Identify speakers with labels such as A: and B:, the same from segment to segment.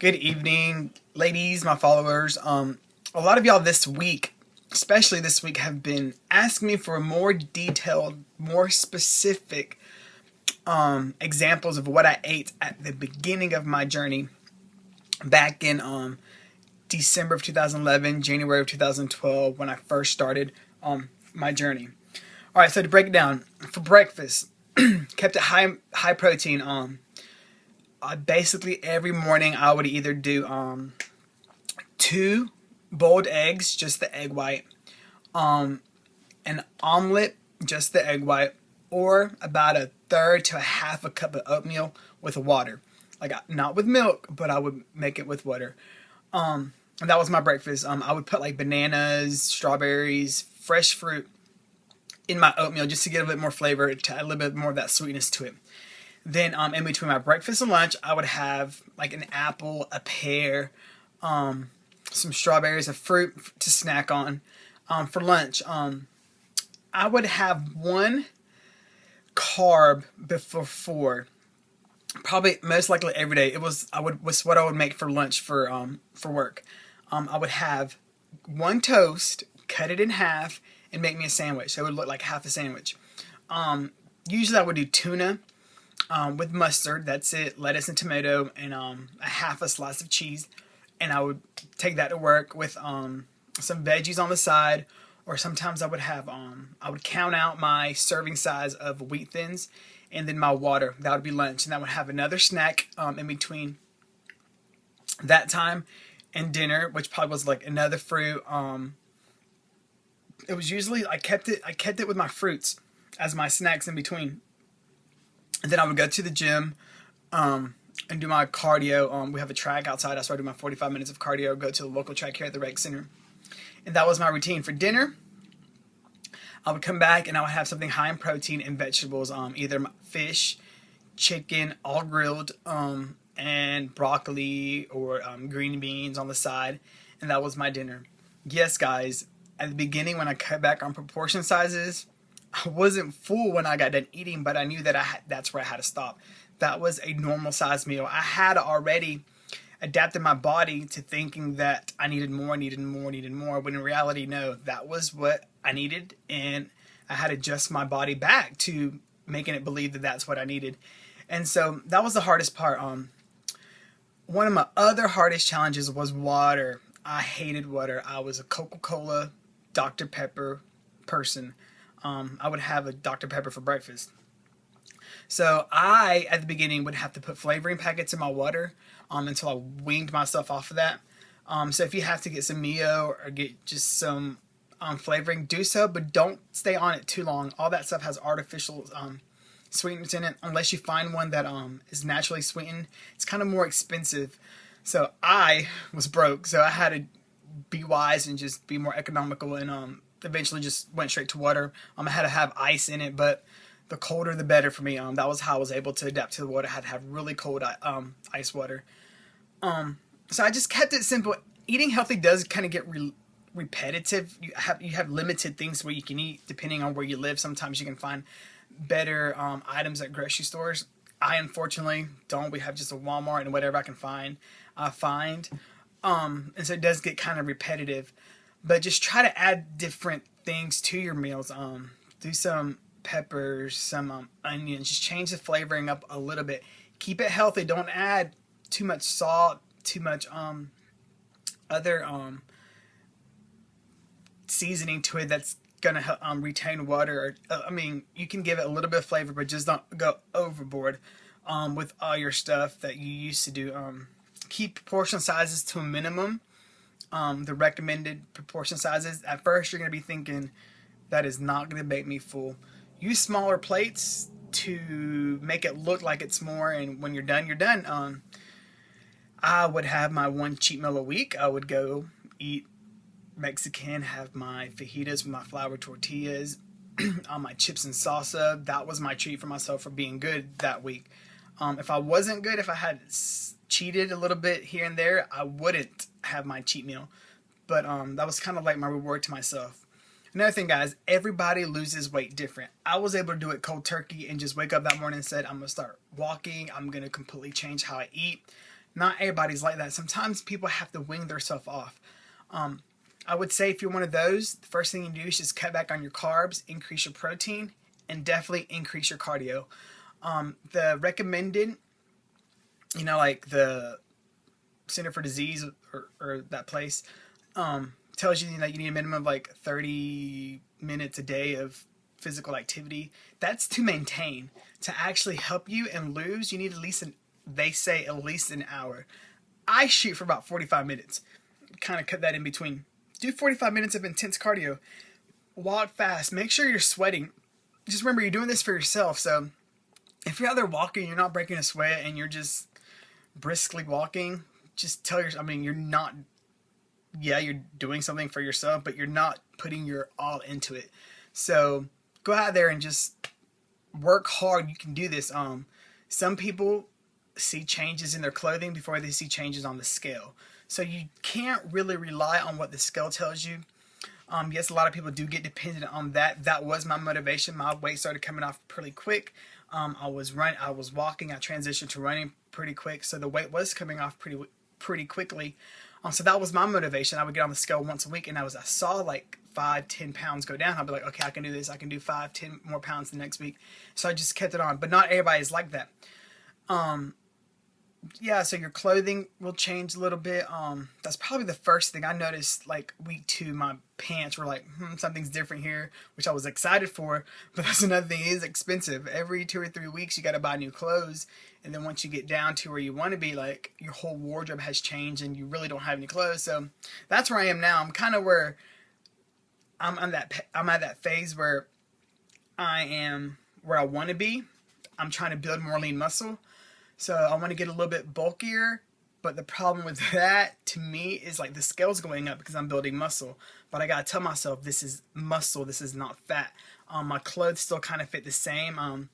A: Good evening, ladies, my followers. A lot of y'all this week, especially this week, have been asking me for more detailed, more specific examples of what I ate at the beginning of my journey back in December of 2011, January of 2012, when I first started my journey. All right, so to break it down, for breakfast, kept it high protein. Basically every morning I would either do two boiled eggs, just the egg white, an omelet, just the egg white, or about a third to a half a cup of oatmeal with water. Like, not with milk, but I would make it with water. And that was my breakfast. I would put like bananas, strawberries, fresh fruit in my oatmeal just to get a bit more flavor, to add a little bit more of that sweetness to it. Then in between my breakfast and lunch, I would have like an apple, a pear, some strawberries, a fruit to snack on. For lunch, I would have one carb before four. Probably most likely every day. Was what I would make for lunch for work. I would have one toast, cut it in half, and make me a sandwich. So it would look like half a sandwich. Usually I would do tuna with mustard. That's it. Lettuce and tomato, and a half a slice of cheese. And I would take that to work with some veggies on the side. Or sometimes I would have I would count out my serving size of wheat thins, and then my water. That would be lunch, and I would have another snack in between that time and dinner, which probably was like another fruit. It was usually I kept it with my fruits as my snacks in between. And then I would go to the gym and do my cardio. We have a track outside. So I do my 45 minutes of cardio, go to the local track here at the rec center. And that was my routine. For dinner, I would come back and I would have something high in protein and vegetables, either fish, chicken, all grilled, and broccoli or green beans on the side. And that was my dinner. Yes, guys, at the beginning when I cut back on proportion sizes, I wasn't full when I got done eating, but I knew that that's where I had to stop. That was a normal size meal. I had already adapted my body to thinking that I needed more, when in reality, no, that was what I needed, and I had to adjust my body back to making it believe that that's what I needed. And so that was the hardest part. One of my other hardest challenges was water. I hated water. I was a Coca-Cola, Dr. Pepper person. I would have a Dr. Pepper for breakfast. So I, at the beginning, would have to put flavoring packets in my water until I weaned myself off of that. So if you have to get some Mio or get just some flavoring, do so, but don't stay on it too long. All that stuff has artificial sweeteners in it. Unless you find one that is naturally sweetened, it's kind of more expensive. So I was broke, so I had to be wise and just be more economical, and eventually just went straight to water. I had to have ice in it, but the colder the better for me. That was how I was able to adapt to the water. I had to have really cold ice water. So I just kept it simple. Eating healthy does kind of get repetitive. You have limited things where you can eat depending on where you live. Sometimes you can find better items at grocery stores. I unfortunately don't. We have just a Walmart, and whatever I can find, I find. And so it does get kind of repetitive. But just try to add different things to your meals. Do some peppers, some onions. Just change the flavoring up a little bit. Keep it healthy. Don't add too much salt, too much other seasoning to it that's gonna help retain water. You can give it a little bit of flavor, but just don't go overboard with all your stuff that you used to do. Keep portion sizes to a minimum. The recommended proportion sizes. At first, you're going to be thinking, that is not going to make me full. Use smaller plates to make it look like it's more, and when you're done, you're done. I would have my one cheat meal a week. I would go eat Mexican, have my fajitas with my flour tortillas, on my chips and salsa. That was my treat for myself for being good that week. If I wasn't good, if I had cheated a little bit here and there, I wouldn't have my cheat meal. But that was kind of like my reward to myself. Another thing, guys, everybody loses weight different. I was able to do it cold turkey and just wake up that morning and said, I'm going to start walking. I'm going to completely change how I eat. Not everybody's like that. Sometimes people have to wing themselves off. I would say if you're one of those, the first thing you do is just cut back on your carbs, increase your protein, and definitely increase your cardio. The recommended, like the Center for Disease or that place, tells you that you need a minimum of like 30 minutes a day of physical activity. That's to maintain. To actually help you and lose, you need they say at least an hour. I shoot for about 45 minutes. Kind of cut that in between. Do 45 minutes of intense cardio. Walk fast. Make sure you're sweating. Just remember, you're doing this for yourself. So if you're out there walking, you're not breaking a sweat, and you're just briskly walking, just tell yourself, you're not, you're doing something for yourself, but you're not putting your all into it. So go out there and just work hard. You can do this. Some people see changes in their clothing before they see changes on the scale. So you can't really rely on what the scale tells you. Yes, a lot of people do get dependent on that. That was my motivation. My weight started coming off pretty quick. I was walking. I transitioned to running pretty quick, so the weight was coming off pretty quickly. So that was my motivation. I would get on the scale once a week, and I saw like 5-10 pounds go down. I'd be like, okay, I can do this. I can do 5-10 more pounds the next week. So I just kept it on. But not everybody is like that. So your clothing will change a little bit. That's probably the first thing I noticed. Like week 2, my pants were like, something's different here, which I was excited for. But that's another thing, it is expensive. Every 2 or 3 weeks, you got to buy new clothes. And then once you get down to where you want to be, like your whole wardrobe has changed and you really don't have any clothes. So that's where I am now. I'm kind of where I'm at that phase where I am where I want to be. I'm trying to build more lean muscle. So I want to get a little bit bulkier, but the problem with that to me is like the scale's going up because I'm building muscle. But I gotta tell myself this is muscle, this is not fat. My clothes still kind of fit the same.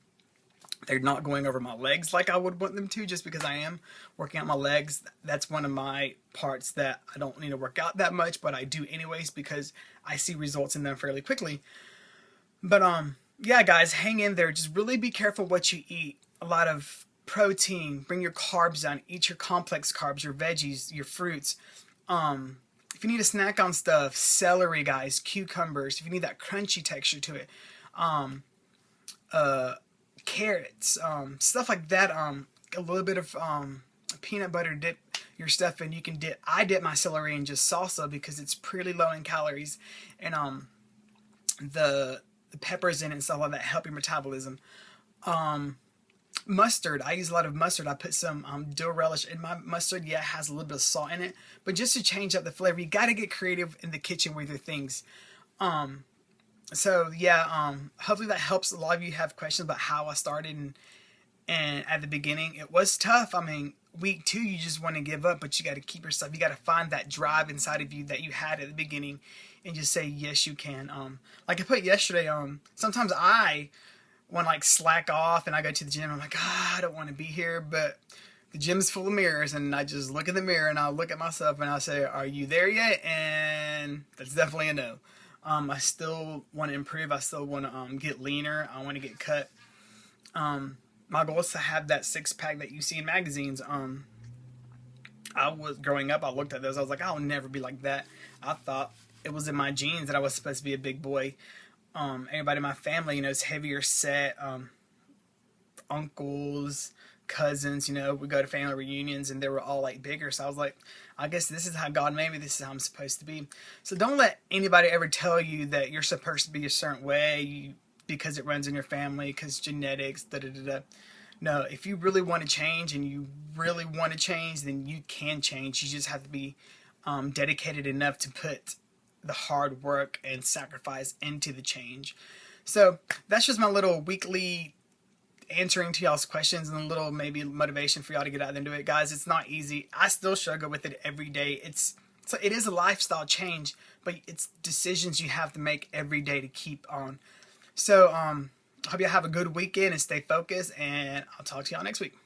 A: They're not going over my legs like I would want them to, just because I am working out my legs. That's one of my parts that I don't need to work out that much, but I do anyways because I see results in them fairly quickly. But yeah, guys, hang in there. Just really be careful what you eat. A lot of protein, bring your carbs down, eat your complex carbs, your veggies, your fruits. If you need a snack on stuff, celery, guys, cucumbers, if you need that crunchy texture to it, carrots, stuff like that, a little bit of peanut butter, dip your stuff in. You can I dip my celery in just salsa because it's pretty low in calories, and the peppers in it and stuff like that help your metabolism. Mustard, I use a lot of mustard. I put some dill relish in my mustard. Yeah, it has a little bit of salt in it, but just to change up the flavor, you got to get creative in the kitchen with your things. So yeah, hopefully that helps. A lot of you have questions about how I started, and at the beginning it was tough. Week 2 you just want to give up, but you got to keep yourself. You got to find that drive inside of you that you had at the beginning, and just say yes, you can. Like I put yesterday, sometimes I want to like slack off and I go to the gym. I'm like, I don't want to be here, but the gym's full of mirrors, and I just look in the mirror and I'll look at myself and I'll say, are you there yet? And that's definitely a no. I still want to improve. I still want to get leaner. I want to get cut. My goal is to have that 6-pack that you see in magazines. I was growing up, I looked at those. I was like, I'll never be like that. I thought it was in my genes that I was supposed to be a big boy. Everybody in my family, is heavier set. Uncles, cousins, we go to family reunions and they were all like bigger. So I was like, I guess this is how God made me. This is how I'm supposed to be. So don't let anybody ever tell you that you're supposed to be a certain way because it runs in your family, because genetics, No, if you really want to change and you really want to change, then you can change. You just have to be dedicated enough to put the hard work and sacrifice into the change. So that's just my little weekly answering to y'all's questions and a little maybe motivation for y'all to get out there and do it. Guys, it's not easy. I still struggle with it every day. It is a lifestyle change, but it's decisions you have to make every day to keep on. So I hope y'all have a good weekend and stay focused, and I'll talk to y'all next week.